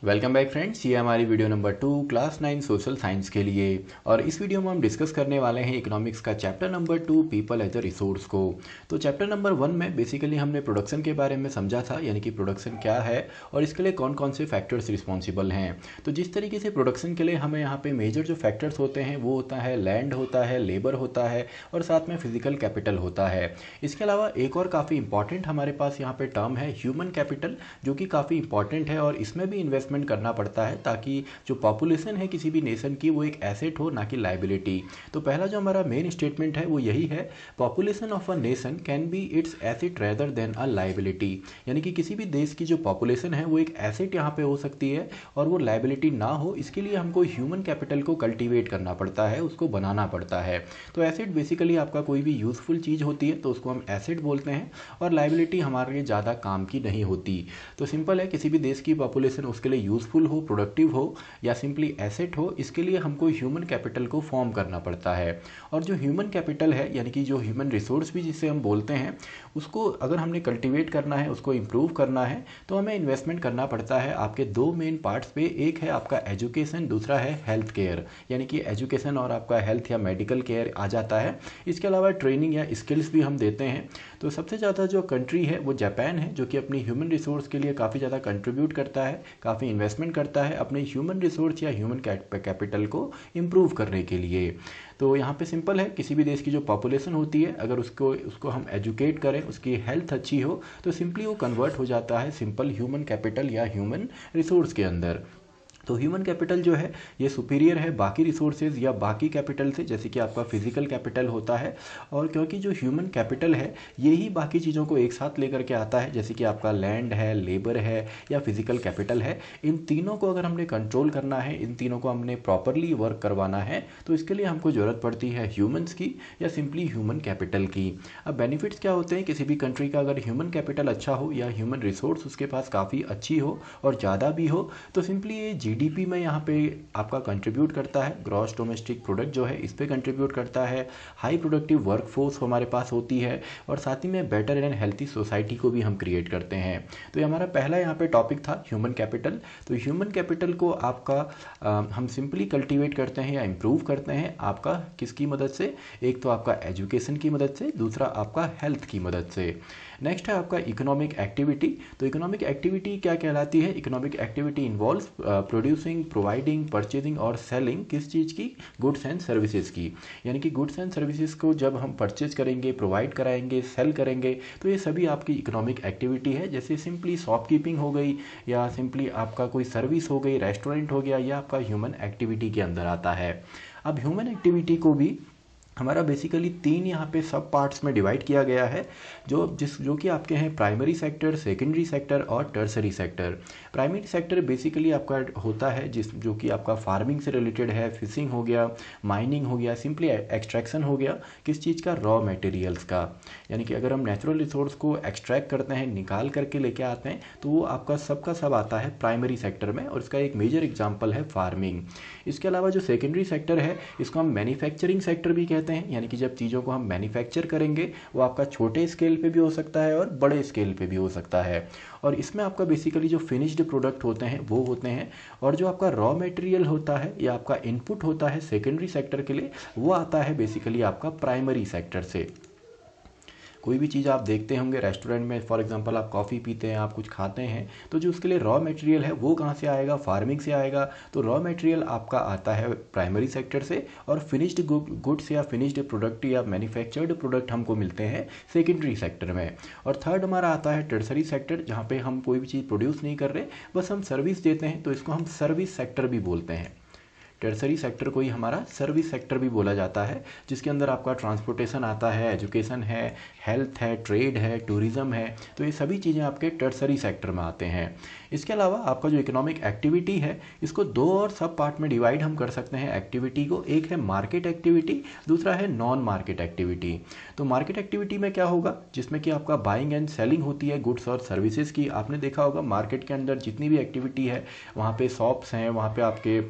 Welcome back friends, ये हमारी video number 2 class 9 social science के लिए। और इस वीडियो में हम डिस्कस करने वाले हैं इकोनॉमिक्स का chapter number 2 people as a resource को। तो चैप्टर नंबर 1 में बेसिकली हमने प्रोडक्शन के बारे में समझा था, यानी कि प्रोडक्शन क्या है और इसके लिए कौन कौन से फैक्टर्स रिस्पॉन्सिबल हैं। तो जिस तरीके से प्रोडक्शन के लिए हमें यहाँ पे मेजर जो फैक्टर्स होते हैं वो होता है लैंड होता है, लेबर होता है और साथ में फिजिकल कैपिटल होता है। इसके अलावा एक और काफ़ी इंपॉर्टेंट हमारे पास यहाँ पे टर्म है ह्यूमन कैपिटल, जो कि काफ़ी इंपॉर्टेंट है और इसमें भी इन्वेस्टमेंट करना पड़ता है ताकि जो पॉपुलेशन है किसी भी नेशन की वो एक एसेट हो, ना कि लाइबिलिटी। तो पहला जो हमारा मेन स्टेटमेंट है वो यही है, population of a nation can be it's asset rather than a liability. यानी कि किसी भी देश की जो पॉपुलेशन है वो एक एसेट यहाँ पे हो सकती है और वो लाइबिलिटी ना हो, इसके लिए हमको ह्यूमन कैपिटल को कल्टीवेट करना पड़ता है, उसको बनाना पड़ता है। तो एसेट बेसिकली आपका कोई भी यूजफुल चीज़ होती है तो उसको हम एसेट बोलते हैं और लाइबिलिटी हमारे लिए ज़्यादा काम की नहीं होती। तो सिंपल है, किसी भी देश की पॉपुलेशन उसके लिए यूजफुल हो, प्रोडक्टिव हो या सिंपली एसेट हो, इसके लिए हमको ह्यूमन कैपिटल को फॉर्म करना पड़ता है। और जो ह्यूमन कैपिटल है यानी कि जो ह्यूमन रिसोर्स भी जिसे हम बोलते हैं, उसको अगर हमने कल्टीवेट करना है, उसको इम्प्रूव करना है तो हमें इन्वेस्टमेंट करना पड़ता है आपके दो मेन पार्ट्स पे। एक है आपका एजुकेशन, दूसरा है हेल्थ केयर। यानी कि एजुकेशन और आपका हेल्थ या मेडिकल केयर आ जाता है। इसके अलावा ट्रेनिंग या स्किल्स भी हम देते हैं। तो सबसे ज़्यादा जो कंट्री है वो जापान है, जो कि अपनी ह्यूमन रिसोर्स के लिए काफ़ी ज़्यादा कंट्रीब्यूट करता है, काफ़ी इन्वेस्टमेंट करता है अपने ह्यूमन रिसोर्स या ह्यूमन कैपिटल को इम्प्रूव करने के लिए। तो यहाँ पे सिंपल है, किसी भी देश की जो पॉपुलेशन होती है अगर उसको उसको हम एजुकेट करें, उसकी हेल्थ अच्छी हो तो सिंपली वो कन्वर्ट हो जाता है सिंपल ह्यूमन कैपिटल या ह्यूमन रिसोर्स के अंदर। तो ह्यूमन कैपिटल जो है ये सुपीरियर है बाकी रिसोर्सेज या बाकी कैपिटल से, जैसे कि आपका फिजिकल कैपिटल होता है। और क्योंकि जो ह्यूमन कैपिटल है ये ही बाकी चीज़ों को एक साथ लेकर के आता है, जैसे कि आपका लैंड है, लेबर है या फिजिकल कैपिटल है, इन तीनों को अगर हमने कंट्रोल करना है, इन तीनों को हमने प्रॉपरली वर्क करवाना है तो इसके लिए हमको ज़रूरत पड़ती है ह्यूमन्स की या सिंपली ह्यूमन कैपिटल की। अब बेनिफिट्स क्या होते हैं किसी भी कंट्री का, अगर ह्यूमन कैपिटल अच्छा हो या ह्यूमन रिसोर्स उसके पास काफ़ी अच्छी हो और ज़्यादा भी हो, तो सिंपली ये जीडीपी में यहाँ पे आपका कंट्रीब्यूट करता है, ग्रॉस डोमेस्टिक प्रोडक्ट जो है इस पे कंट्रीब्यूट करता है, हाई प्रोडक्टिव वर्कफोर्स हमारे पास होती है और साथ ही में बेटर एंड हेल्थी सोसाइटी को भी हम क्रिएट करते हैं। तो ये हमारा पहला यहाँ पे टॉपिक था ह्यूमन कैपिटल। तो ह्यूमन कैपिटल को आपका हम सिंपली कल्टीवेट करते हैं या इम्प्रूव करते हैं आपका किसकी मदद से, एक तो आपका एजुकेशन की मदद से, दूसरा आपका हेल्थ की मदद से। नेक्स्ट है आपका इकोनॉमिक एक्टिविटी। तो इकोनॉमिक एक्टिविटी क्या कहलाती है, economic activity involves producing, providing, purchasing और सेलिंग किस चीज़ की, गुड्स एंड सर्विसेज की। यानी कि गुड्स एंड सर्विसेज को जब हम परचेज करेंगे, प्रोवाइड कराएंगे, सेल करेंगे तो ये सभी आपकी इकोनॉमिक एक्टिविटी है। जैसे सिंपली शॉपकीपिंग हो गई या सिंपली आपका कोई सर्विस हो गई, रेस्टोरेंट हो गया, या आपका ह्यूमन एक्टिविटी के अंदर आता है। अब ह्यूमन एक्टिविटी को भी हमारा बेसिकली तीन यहाँ पे सब पार्ट्स में डिवाइड किया गया है, जो कि आपके हैं प्राइमरी सेक्टर, सेकेंडरी सेक्टर और tertiary sector. Primary sector basically आपका होता है जो कि आपका फार्मिंग से रिलेटेड है, फिशिंग हो गया, माइनिंग हो गया, सिंपली एक्सट्रैक्शन हो गया, किस चीज़ का, रॉ मटेरियल्स का। यानी कि अगर हम नेचुरल रिसोर्स को एक्सट्रैक्ट करते हैं, निकाल करके लेके आते हैं, तो वो आपका सबका सब आता है प्राइमरी सेक्टर में और इसका एक मेजर एग्जाम्पल है फार्मिंग। इसके अलावा जो सेकेंडरी सेक्टर है इसको हम मैन्युफैक्चरिंग सेक्टर भी कहते हैं। यानी कि जब चीज़ों को हम मैन्युफैक्चर करेंगे वो आपका छोटे स्केल पे भी हो सकता है और बड़े स्केल पे भी हो सकता है। और इसमें आपका बेसिकली जो फिनिश्ड प्रोडक्ट होते हैं वो होते हैं, और जो आपका रॉ मटेरियल होता है या आपका इनपुट होता है सेकेंडरी सेक्टर के लिए, वो आता है बेसिकली आपका प्राइमरी सेक्टर से। कोई भी चीज़ आप देखते होंगे रेस्टोरेंट में, फॉर एग्जांपल आप कॉफ़ी पीते हैं, आप कुछ खाते हैं, तो जो उसके लिए रॉ मटेरियल है वो कहाँ से आएगा, फार्मिंग से आएगा। तो रॉ मटेरियल आपका आता है प्राइमरी सेक्टर से और फिनिश्ड गुड्स या फिनिश्ड प्रोडक्ट या मैन्युफैक्चर्ड प्रोडक्ट हमको मिलते हैं सेकेंडरी सेक्टर में। और थर्ड हमारा आता है टर्सरी सेक्टर, जहाँ पे हम कोई भी चीज़ प्रोड्यूस नहीं कर रहे, बस हम सर्विस देते हैं, तो इसको हम सर्विस सेक्टर भी बोलते हैं। टर्सरी सेक्टर को ही हमारा सर्विस सेक्टर भी बोला जाता है, जिसके अंदर आपका ट्रांसपोर्टेशन आता है, एजुकेशन है, हेल्थ है, ट्रेड है, टूरिज़्म है। तो ये सभी चीज़ें आपके टर्सरी सेक्टर में आते हैं। इसके अलावा आपका जो इकोनॉमिक एक्टिविटी है इसको दो और सब पार्ट में डिवाइड हम कर सकते हैं एक्टिविटी को। एक है मार्केट एक्टिविटी, दूसरा है नॉन मार्केट एक्टिविटी। तो मार्केट एक्टिविटी में क्या होगा, जिसमें कि आपका बाइंग एंड सेलिंग होती है गुड्स और सर्विसेज की। आपने देखा होगा मार्केट के अंदर जितनी भी एक्टिविटी है वहाँ पे शॉप्स हैं, वहाँ पे आपके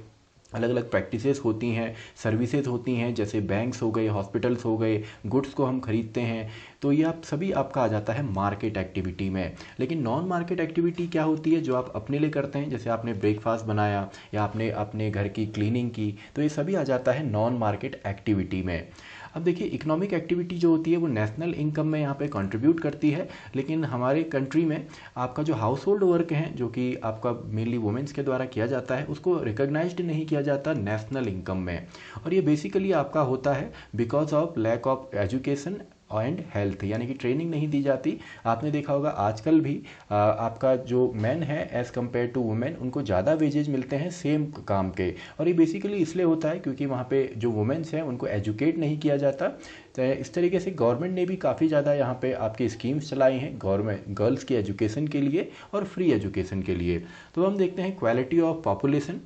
अलग अलग प्रैक्टिसेस होती हैं, सर्विसेज होती हैं, जैसे बैंक्स हो गए, हॉस्पिटल्स हो गए, गुड्स को हम खरीदते हैं, तो ये आप सभी आपका आ जाता है मार्केट एक्टिविटी में। लेकिन नॉन मार्केट एक्टिविटी क्या होती है, जो आप अपने लिए करते हैं, जैसे आपने ब्रेकफास्ट बनाया या आपने अपने घर की क्लीनिंग की, तो ये सभी आ जाता है नॉन मार्केट एक्टिविटी में। अब देखिए, इकोनॉमिक एक्टिविटी जो होती है वो नेशनल इनकम में यहाँ पे कंट्रीब्यूट करती है, लेकिन हमारे कंट्री में आपका जो हाउस होल्ड वर्क है, जो कि आपका मेनली वुमेन्स के द्वारा किया जाता है, उसको रिकॉग्नाइज्ड नहीं किया जाता नेशनल इनकम में। और ये बेसिकली आपका होता है because of lack of education and health, यानी कि ट्रेनिंग नहीं दी जाती। आपने देखा होगा आजकल भी आपका जो मैन है एज़ कम्पेयर टू वुमेन, उनको ज़्यादा वेजेज मिलते हैं सेम काम के, और ये बेसिकली इसलिए होता है क्योंकि वहाँ पे जो वुमेन्स हैं उनको एजुकेट नहीं किया जाता। तो इस तरीके से गवर्नमेंट ने भी काफ़ी ज़्यादा यहाँ पे आपकी स्कीम्स चलाई हैं गवर्नमेंट गर्ल्स की एजुकेशन के लिए और फ्री एजुकेशन के लिए। तो हम देखते हैं क्वालिटी ऑफ पॉपुलेशन।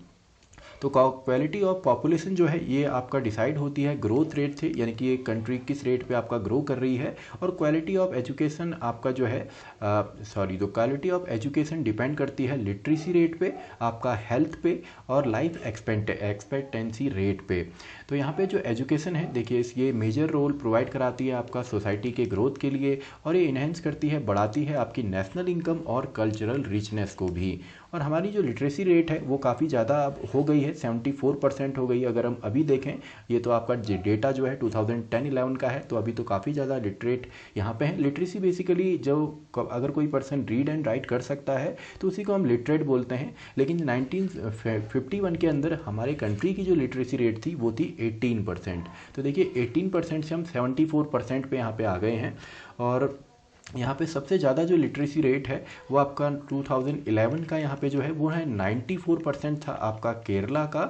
तो क्वालिटी ऑफ पॉपुलेशन जो है ये आपका डिसाइड होती है ग्रोथ रेट से, यानी कि एक कंट्री किस रेट पे आपका ग्रो कर रही है। और क्वालिटी ऑफ एजुकेशन आपका जो है तो क्वालिटी ऑफ एजुकेशन डिपेंड करती है लिटरेसी रेट पे, आपका हेल्थ पे और लाइफ एक्सपेक्टेंसी रेट पे। तो यहाँ पे जो एजुकेशन है देखिए, ये मेजर रोल प्रोवाइड कराती है आपका सोसाइटी के ग्रोथ के लिए, और ये इन्हेंस करती है, बढ़ाती है आपकी नेशनल इनकम और कल्चरल रिचनेस को भी। और हमारी जो लिटरेसी रेट है वो काफ़ी ज़्यादा अब हो गई है, 74% हो गई। अगर हम अभी देखें, ये तो आपका डेटा जो है 2010-11 का है, तो अभी तो काफ़ी ज़्यादा लिटरेट यहाँ पे है। लिटरेसी बेसिकली जो अगर कोई पर्सन रीड एंड राइट कर सकता है तो उसी को हम लिटरेट बोलते हैं। लेकिन 1951 के अंदर हमारे कंट्री की जो लिटरेसी रेट थी वो थी 18%। तो देखिए 18% से हम 74% पे यहाँ पे आ गए हैं। और यहाँ पे सबसे ज़्यादा जो लिटरेसी रेट है वो आपका 2011 का यहाँ पे जो है वो है 94% था आपका केरला का।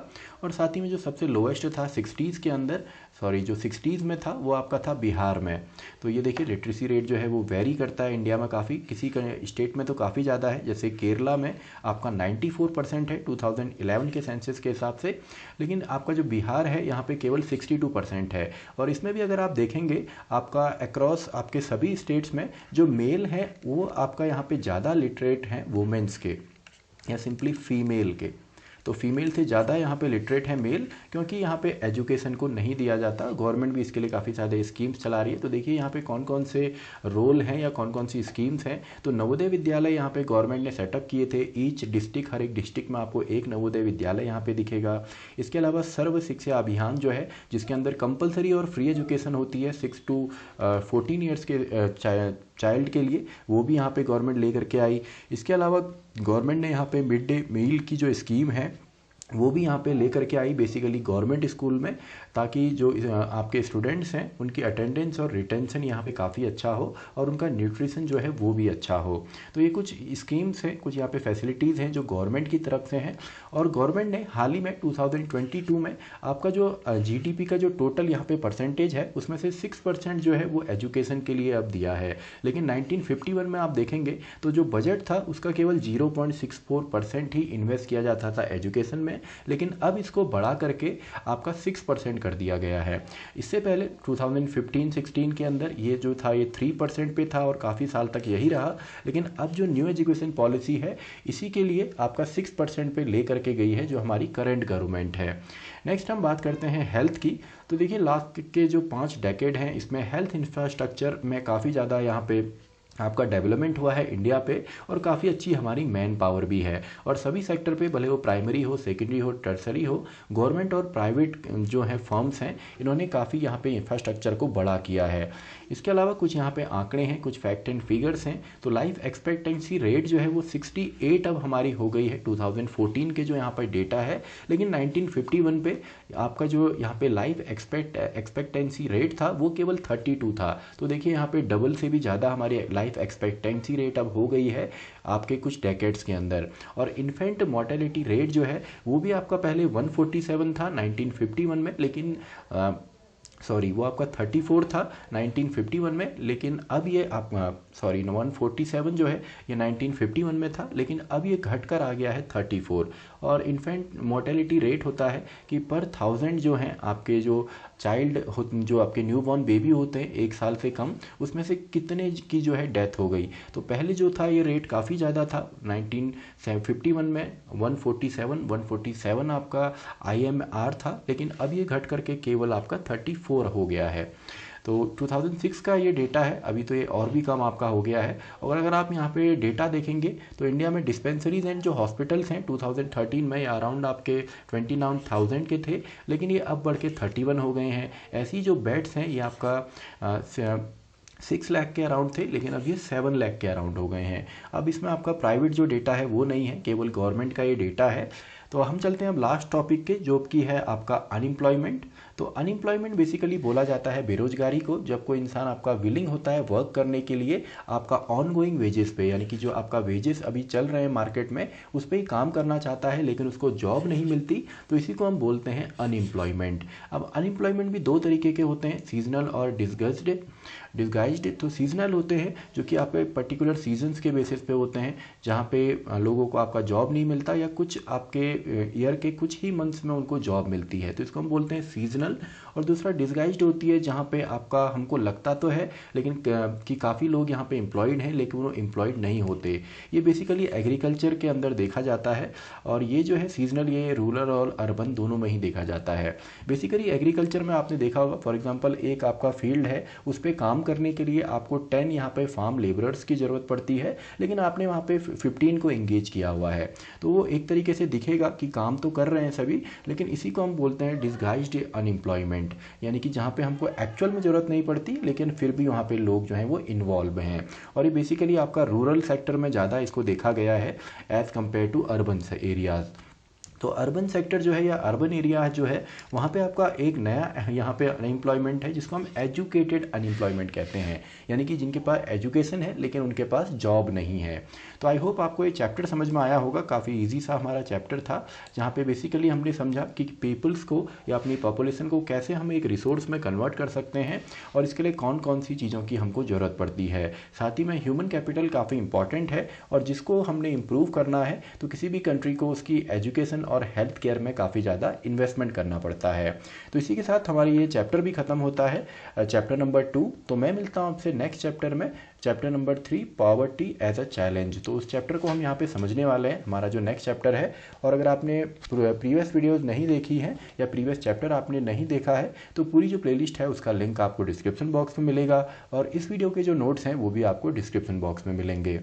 और साथ ही में जो सबसे लोएस्ट था 60s के अंदर, जो 60s में था वो आपका था बिहार में। तो ये देखिए लिटरेसी रेट जो है वो वेरी करता है इंडिया में काफ़ी, किसी का स्टेट में तो काफ़ी ज़्यादा है, जैसे केरला में आपका 94% है 2011 के सेंसस के हिसाब से। लेकिन आपका जो बिहार है यहाँ पे केवल 62% है। और इसमें भी अगर आप देखेंगे आपका अक्रॉस आपके सभी स्टेट्स में जो मेल है वो आपका यहाँ पे ज़्यादा लिटरेट हैं वुमेन्स के या सिंपली फीमेल के। तो फीमेल से ज़्यादा यहाँ पे लिटरेट है मेल, क्योंकि यहाँ पे एजुकेशन को नहीं दिया जाता। गवर्नमेंट भी इसके लिए काफ़ी ज़्यादा स्कीम्स चला रही है। तो देखिए यहाँ पे कौन कौन से रोल हैं या कौन कौन सी स्कीम्स हैं। तो नवोदय विद्यालय यहाँ पे गवर्नमेंट ने सेटअप किए थे। ईच डिस्ट्रिक्ट, हर एक डिस्ट्रिक्ट में आपको एक नवोदय विद्यालय यहाँ पे दिखेगा। इसके अलावा सर्व शिक्षा अभियान जो है, जिसके अंदर कंपलसरी और फ्री एजुकेशन होती है 6 to 14 ईयर्स के चाइल्ड के लिए, वो भी यहाँ पे गवर्नमेंट लेकर के आई। इसके अलावा गवर्नमेंट ने यहाँ पे मिड डे मील की जो स्कीम है वो भी यहाँ पे लेकर के आई बेसिकली गवर्नमेंट स्कूल में, ताकि जो आपके स्टूडेंट्स हैं उनकी अटेंडेंस और रिटेंशन यहाँ पे काफ़ी अच्छा हो और उनका न्यूट्रिशन जो है वो भी अच्छा हो। तो ये कुछ स्कीम्स हैं, कुछ यहाँ पे फैसिलिटीज़ हैं जो गवर्नमेंट की तरफ से हैं। और गवर्नमेंट ने हाल ही में 2022 में आपका जो जीडीपी का जो टोटल यहाँ पे परसेंटेज है उसमें से 6% जो है वो एजुकेशन के लिए अब दिया है। लेकिन 1951 में आप देखेंगे तो जो बजट था उसका केवल 0.64% ही इन्वेस्ट किया जाता था एजुकेशन में, लेकिन अब इसको बढ़ा करके आपका 6% कर दिया गया है। इससे पहले 2015-16 के अंदर ये जो था ये 3% पे था और काफ़ी साल तक यही रहा। लेकिन अब जो न्यू एजुकेशन पॉलिसी है इसी के लिए आपका 6% पे ले करके गई है जो हमारी करंट गवर्नमेंट है। नेक्स्ट हम बात करते हैं हेल्थ की। तो देखिए लास्ट के जो 5 डेकेड हैं इसमें हेल्थ इंफ्रास्ट्रक्चर में काफ़ी ज़्यादा यहाँ पे आपका डेवलपमेंट हुआ है इंडिया पे, और काफ़ी अच्छी हमारी मैन पावर भी है। और सभी सेक्टर पे, भले वो प्राइमरी हो, सेकेंडरी हो, टर्सरी हो, गवर्नमेंट और प्राइवेट जो है फर्म्स हैं इन्होंने काफ़ी यहाँ पे इंफ्रास्ट्रक्चर को बड़ा किया है। इसके अलावा कुछ यहाँ पे आंकड़े हैं, कुछ फैक्ट एंड फिगर्स हैं। तो लाइफ एक्सपेक्टेंसी रेट जो है वो 68 अब हमारी हो गई है 2014 के जो यहाँ पर डेटा है। लेकिन 1951 पे आपका जो यहाँ पे लाइफ एक्सपेक्टेंसी रेट था वो केवल 32 था। तो देखिए यहाँ पे डबल से भी ज़्यादा हमारी लाइफ एक्सपेक्टेंसी रेट अब हो गई है आपके कुछ डेकेड्स के अंदर। और इन्फेंट मोर्टेलिटी रेट जो है वो भी आपका पहले 147 था 1951 में, लेकिन सॉरी वो आपका 34 था 1951 में, लेकिन अब ये आप 147 जो है ये 1951 में था, लेकिन अब ये घटकर आ गया है 34। और इन्फेंट मोर्टेलिटी रेट होता है कि पर 1000 जो हैं आपके जो जो आपके न्यू बॉर्न बेबी होते हैं 1 साल से कम, उसमें से कितने की जो है डेथ हो गई। तो पहले जो था ये रेट काफ़ी ज़्यादा था 1951 में 147 आपका IMR था, लेकिन अब ये घट करके केवल आपका 34 हो गया है। तो 2006 का ये डेटा है, अभी तो ये और भी कम आपका हो गया है। और अगर आप यहाँ पे डेटा देखेंगे तो इंडिया में डिस्पेंसरीज एंड जो हॉस्पिटल्स हैं 2013 में अराउंड आपके 29,000 के थे, लेकिन ये अब बढ़ के 31 हो गए हैं। ऐसी जो बेड्स हैं ये आपका 6 लाख के अराउंड थे, लेकिन अब ये 7 लाख के अराउंड हो गए हैं। अब इसमें आपका प्राइवेट जो डेटा है वो नहीं है, केवल गवर्नमेंट का ये डेटा है। तो हम चलते हैं अब लास्ट टॉपिक के, जो कि है आपका अनएम्प्लॉयमेंट। तो अनएम्प्लॉयमेंट बेसिकली बोला जाता है बेरोजगारी को, जब कोई इंसान आपका विलिंग होता है वर्क करने के लिए आपका ऑन गोइंग वेजेस पे, यानी कि जो आपका वेजेस अभी चल रहे हैं मार्केट में उस पर ही काम करना चाहता है, लेकिन उसको जॉब नहीं मिलती, तो इसी को हम बोलते हैं अनएम्प्लॉयमेंट। अब अनएम्प्लॉयमेंट भी दो तरीके के होते हैं, सीजनल और डिस्गाइज्ड। तो सीजनल होते हैं जो कि आपके पर्टिकुलर सीजन्स के बेसिस पे होते हैं, जहाँ पे लोगों को आपका जॉब नहीं मिलता या कुछ आपके ईयर के कुछ ही मंथ्स में उनको जॉब मिलती है, तो इसको हम बोलते हैं सीजनल। और दूसरा डिस्गाइज्ड होती है, जहाँ पे आपका हमको लगता तो है लेकिन कि काफ़ी लोग यहाँ पे एम्प्लॉयड हैं, लेकिन वो एम्प्लॉयड नहीं होते। ये बेसिकली एग्रीकल्चर के अंदर देखा जाता है, और ये जो है सीजनल ये रूरल और अर्बन दोनों में ही देखा जाता है। बेसिकली एग्रीकल्चर में आपने देखा होगा, फॉर एग्जाम्पल एक आपका फील्ड है, उस पर काम करने के लिए आपको 10 यहाँ पे फार्म लेबरर्स की ज़रूरत पड़ती है, लेकिन आपने वहाँ पे 15 को एंगेज किया हुआ है, तो वो एक तरीके से दिखेगा कि काम तो कर रहे हैं सभी, लेकिन इसी को हम बोलते हैं डिस्गाइज्ड अनएम्प्लॉयमेंट, यानी कि जहाँ पे हमको एक्चुअल में ज़रूरत नहीं पड़ती, लेकिन फिर भी वहाँ पे लोग जो हैं वो इन्वॉल्व हैं। और ये बेसिकली आपका रूरल सेक्टर में ज़्यादा इसको देखा गया है as compare to urban areas. तो अर्बन सेक्टर जो है या अर्बन एरिया जो है, वहाँ पे आपका एक नया यहाँ पे अनएम्प्लॉयमेंट है, जिसको हम एजुकेटेड अनएम्प्लॉयमेंट कहते हैं, यानी कि जिनके पास एजुकेशन है लेकिन उनके पास जॉब नहीं है। तो आई होप आपको ये चैप्टर समझ में आया होगा, काफ़ी इजी सा हमारा चैप्टर था, जहाँ पे बेसिकली हमने समझा कि पीपल्स को या अपनी पॉपुलेशन को कैसे हम एक रिसोर्स में कन्वर्ट कर सकते हैं, और इसके लिए कौन कौन सी चीज़ों की हमको ज़रूरत पड़ती है। साथ ही में ह्यूमन कैपिटल काफ़ी इंपॉर्टेंट है, और जिसको हमने इम्प्रूव करना है तो किसी भी कंट्री को उसकी एजुकेशन और हेल्थ केयर में काफ़ी ज़्यादा इन्वेस्टमेंट करना पड़ता है। तो इसी के साथ हमारी ये चैप्टर भी ख़त्म होता है, चैप्टर नंबर 2। तो मैं मिलता हूँ आपसे नेक्स्ट चैप्टर में, chapter number 3, poverty as a challenge. तो उस चैप्टर को हम यहाँ पे समझने वाले हैं, हमारा जो नेक्स्ट चैप्टर है। और अगर आपने प्रीवियस वीडियोज़ नहीं देखी हैं या प्रीवियस चैप्टर आपने नहीं देखा है, तो पूरी जो प्लेलिस्ट है उसका लिंक आपको डिस्क्रिप्शन बॉक्स में मिलेगा, और इस वीडियो के जो नोट्स हैं वो भी आपको डिस्क्रिप्शन बॉक्स में मिलेंगे।